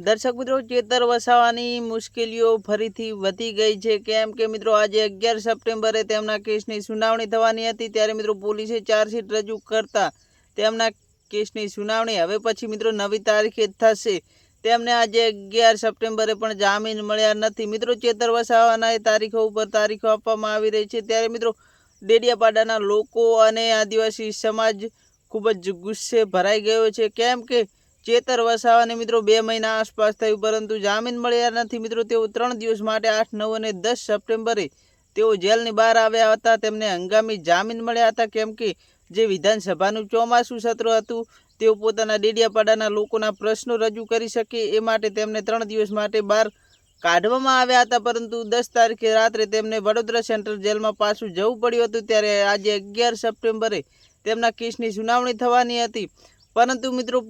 દર્શક મિત્રો, ચેતર વસાવાની મુશ્કેલીઓ ફરીથી વધી ગઈ છે. કેમ કે મિત્રો આજે 11 સપ્ટેમ્બરે તેમના કેસની સુનાવણી થવાની હતી. ત્યારે મિત્રો પોલીસે ચાર્જશીટ રજૂ કરતા તેમના કેસની સુનાવણી હવે પછી મિત્રો નવી તારીખે થશે. તેમને આજે 11 સપ્ટેમ્બરે પણ જામીન મળ્યા નથી. મિત્રો ચેતર વસાવાના તારીખો ઉપર તારીખો આપવામાં આવી રહી છે. ત્યારે મિત્રો ડેડિયાપાડાના લોકો અને આદિવાસી સમાજ ખૂબ જ ગુસ્સે ભરાઈ ગયો છે. કેમ કે ચેતર વસાવાને મિત્રો 2 મહિના આસપાસ થયું પરંતુ જામીન મળ્યા નથી. મિત્રો તેઓ 3 દિવસ માટે 8, 9 અને 10 સપ્ટેમ્બરે તેઓ જેલની બહાર આવ્યા હતા. તેમને હંગામી જામીન મળ્યા હતા. કેમ કે જે વિધાનસભાનું ચોમાસું સત્ર હતું તેઓ પોતાના ડેડિયાપાડાના લોકોના પ્રશ્નો રજૂ કરી શકે એ માટે તેમને 3 દિવસ માટે બહાર કાઢવામાં આવ્યા હતા. પરંતુ 10 તારીખે રાત્રે તેમને વડોદરા સેન્ટ્રલ જેલમાં પાછું જવું પડ્યું હતું. ત્યારે આજે 11 સપ્ટેમ્બરે તેમના કેસની સુનાવણી થવાની હતી. પરંતુ મિત્રો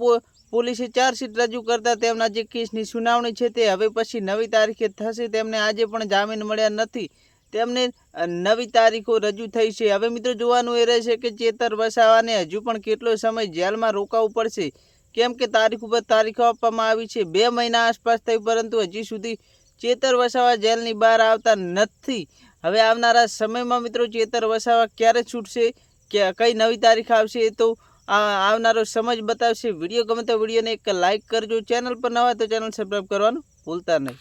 પોલીસે ચાર્જશીટ રજૂ કરતા તેમના જે કેસની સુનાવણી છે તે હવે પછી નવી તારીખે થશે. તેમને આજે પણ જામીન મળ્યા નથી. તેમને નવી તારીખો રજૂ થઈ છે. હવે મિત્રો જોવાનું એ રહેશે કે ચેતર વસાવાને હજુ પણ કેટલો સમય જેલમાં રોકાવું પડશે. કેમ કે તારીખ ઉપર તારીખો આપવામાં આવી છે. 2 મહિના આસપાસ થઈ પરંતુ હજી સુધી ચેતર વસાવા જેલની બહાર આવતા નથી. હવે આવનારા સમયમાં મિત્રો ચેતર વસાવા ક્યારે છૂટશે, કે કઈ નવી તારીખ આવશે તો આવનારો સમય જ બતાવશે. વિડીયો ગમે તો વિડીયોને એક લાઇક કરજો. ચેનલ પર નવા તો ચેનલ સબસ્ક્રાઈબ કરવાનું ભૂલતા નહીં.